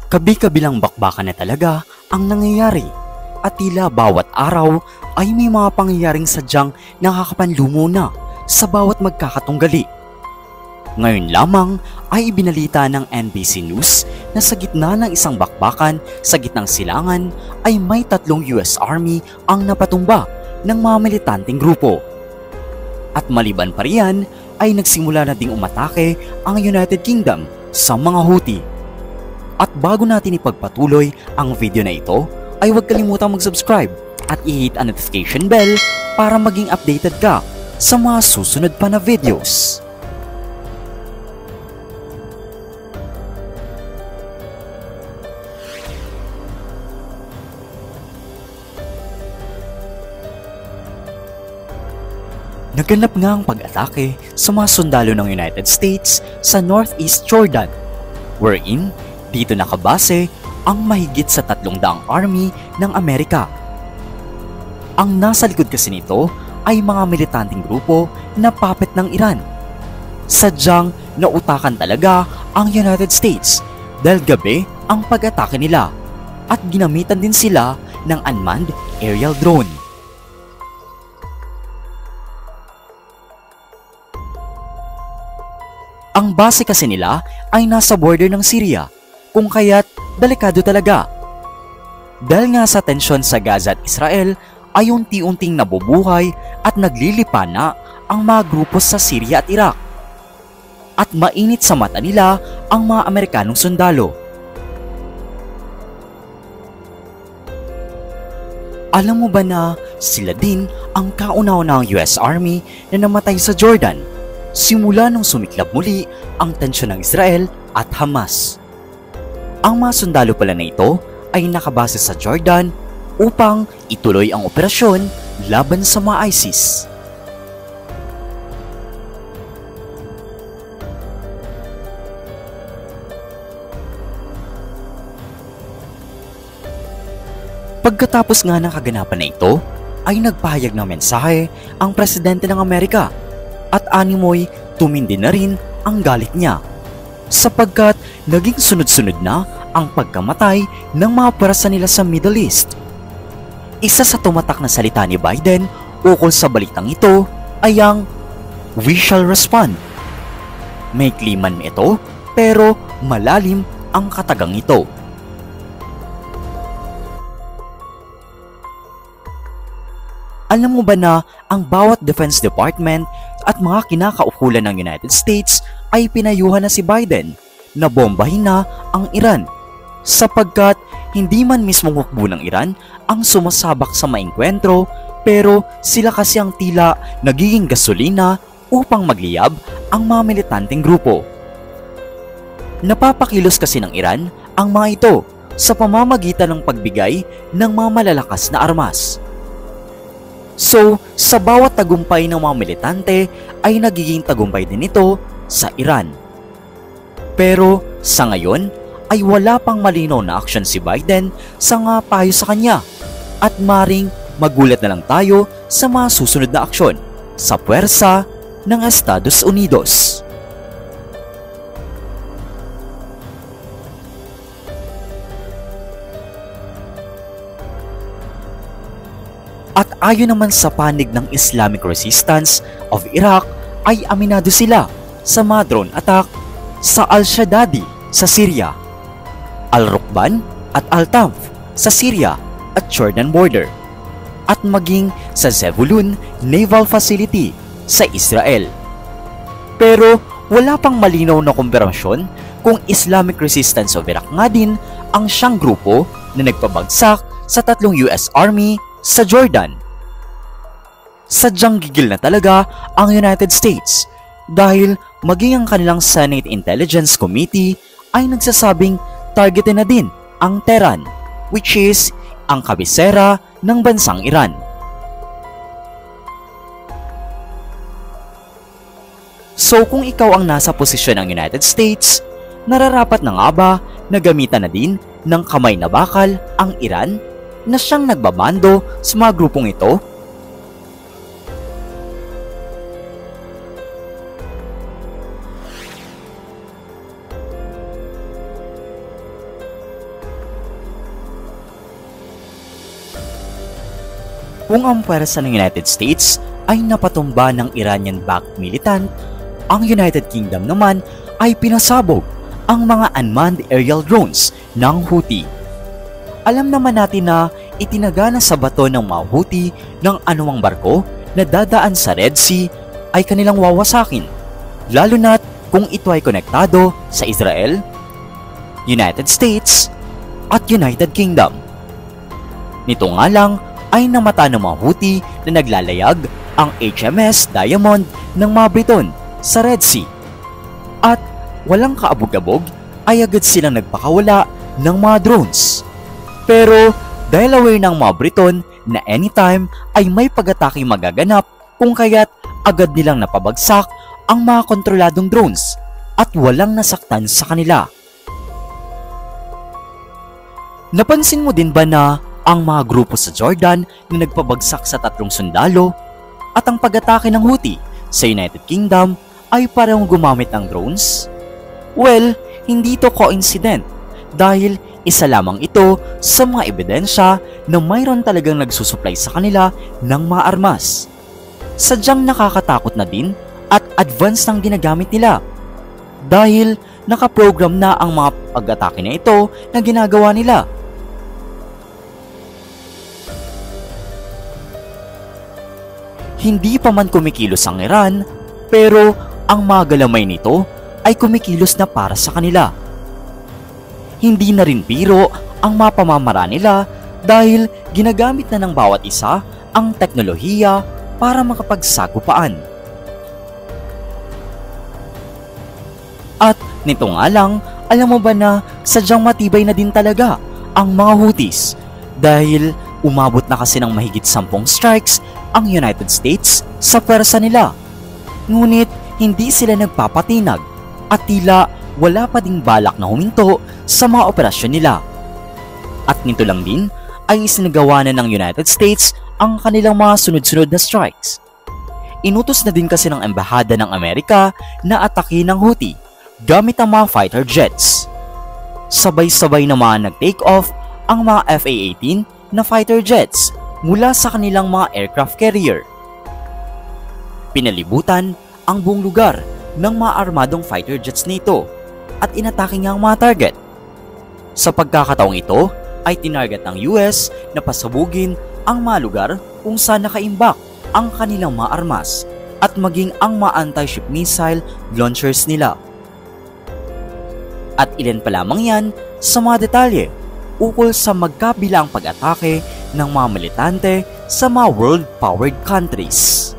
Kabi-kabilang bakbakan na talaga ang nangyayari at tila bawat araw ay may mga pangyayaring sadyang nakakapanlumo na sa bawat magkakatunggali. Ngayon lamang ay ibinalita ng NBC News na sa gitna ng isang bakbakan sa gitnang silangan ay may 3 US Army ang napatumba ng mga militanteng grupo. At maliban pa riyan ay nagsimula na ding umatake ang United Kingdom sa mga Houthi. At bago natin ipagpatuloy ang video na ito ay huwag kalimutang mag-subscribe at i-hit ang notification bell para maging updated ka sa mga susunod pa na videos. Naganap nga ang pag-atake sa mga sundalo ng United States sa Northeast Jordan, wherein dito nakabase ang mahigit sa 300 army ng Amerika. Ang nasa likod kasi nito ay mga militanteng grupo na puppet ng Iran. Sadyang nautakan talaga ang United States dahil gabi ang pag-atake nila at ginamitan din sila ng unmanned aerial drone. Ang base kasi nila ay nasa border ng Syria, kung kaya't delikado talaga. Dahil nga sa tensyon sa Gaza at Israel ay unti-unting nabubuhay at naglilipa na ang mga grupo sa Syria at Iraq. At mainit sa mata nila ang mga Amerikanong sundalo. Alam mo ba na sila din ang kauna-unahang US Army na namatay sa Jordan simula nung sumiklab muli ang tensyon ng Israel at Hamas? Ang mga sundalo pala na ito ay nakabase sa Jordan upang ituloy ang operasyon laban sa mga ISIS. Pagkatapos nga ng kaganapan na ito, ay nagpahayag ng mensahe ang presidente ng Amerika at animoy tumindi na rin ang galit niya sapagkat naging sunod-sunod na ang pagkamatay ng mga pwersa nila sa Middle East. Isa sa tumatak na salita ni Biden ukol sa balitang ito ay ang "We shall respond." May kliman ito pero malalim ang katagang ito. Alam mo ba na ang bawat Defense Department at mga kinakaukulan ng United States ay pinayuhan na si Biden na bombahin na ang Iran sapagkat hindi man mismong hukbo ng Iran ang sumasabak sa maengkwentro pero sila kasi ang tila nagiging gasolina upang magliyab ang mga militanteng grupo. Napapakilos kasi ng Iran ang mga ito sa pamamagitan ng pagbigay ng mga malalakas na armas. So, sa bawat tagumpay ng mga militante ay nagiging tagumpay din ito sa Iran. Pero sa ngayon ay wala pang malinaw na aksyon si Biden sa nga payo sa kanya at maring magulat na lang tayo sa mga susunod na aksyon sa puwersa ng Estados Unidos. At ayon naman sa panig ng Islamic Resistance of Iraq ay aminado sila sa mga drone attack sa Al-Shadadi sa Syria, Al-Rukban at Al-Tanf sa Syria at Jordan border, at maging sa Zevulun Naval Facility sa Israel. Pero wala pang malinaw na kumpirmasyon kung Islamic Resistance of Iraq nga din ang siyang grupo na nagpabagsak sa 3 US Army sa Jordan. Sadyang gigil na talaga ang United States dahil maging ang kanilang Senate Intelligence Committee ay nagsasabing targetin na din ang Tehran, which is ang kabisera ng bansang Iran. So kung ikaw ang nasa posisyon ng United States, nararapat na nga ba na gamitan na din ng kamay na bakal ang Iran na siyang nagbabando sa mga grupong ito? Kung ang pwersa ng United States ay napatumba ng Iranian-backed militant, ang United Kingdom naman ay pinasabog ang mga unmanned aerial drones ng Houthi. Alam naman natin na itinagana sa bato ng mga Houthi ng anumang barko na dadaan sa Red Sea ay kanilang wawasakin, lalo na't kung ito ay konektado sa Israel, United States, at United Kingdom. Nito nga lang ay namata ng mga Houthi na naglalayag ang HMS Diamond ng mga Briton sa Red Sea. At walang kaabog-abog ay agad silang nagpakawala ng mga drones. Pero dahil aware ng mga Briton na anytime ay may pag-atake magaganap, kung kaya't agad nilang napabagsak ang mga kontroladong drones at walang nasaktan sa kanila. Napansin mo din ba na ang mga grupo sa Jordan na nagpabagsak sa 3 sundalo at ang pag-atake ng Houthi sa United Kingdom ay parehong gumamit ng drones? Well, hindi ito coincident dahil isa lamang ito sa mga ebidensya na mayroon talagang nagsusupply sa kanila ng mga armas. Sadyang nakakatakot na din at advanced ng ginagamit nila dahil nakaprogram na ang mga pag-atake na ito na ginagawa nila. Hindi pa man kumikilos ang Iran, pero ang mga galamay nito ay kumikilos na para sa kanila. Hindi na rin biro ang mga pamamaraan nila dahil ginagamit na ng bawat isa ang teknolohiya para makapagsagupaan. At nito nga lang, alam mo ba na sadyang matibay na din talaga ang mga Houthis dahil umabot na kasi ng mahigit 10 strikes ang United States sa pwersa nila. Ngunit hindi sila nagpapatinag at tila wala pa ding balak na huminto sa mga operasyon nila. At nito lang din ay isinagawa na ng United States ang kanilang mga sunod-sunod na strikes. Inutos na din kasi ng Embahada ng Amerika na atake ng Houthi gamit ang mga fighter jets. Sabay-sabay naman nag-take off ang mga FA-18 na fighter jets mula sa kanilang mga aircraft carrier. Pinalibutan ang buong lugar ng mga armadong fighter jets nito at inatake nga ang mga target. Sa pagkakataong ito ay tinarget ng US na pasabugin ang mga lugar kung saan nakaimbak ang kanilang mga armas at maging ang mga anti-ship missile launchers nila. At ilan pa lamang yan sa mga detalye ukol sa magkabilang pag-atake ng mga militante sa mga world-powered countries.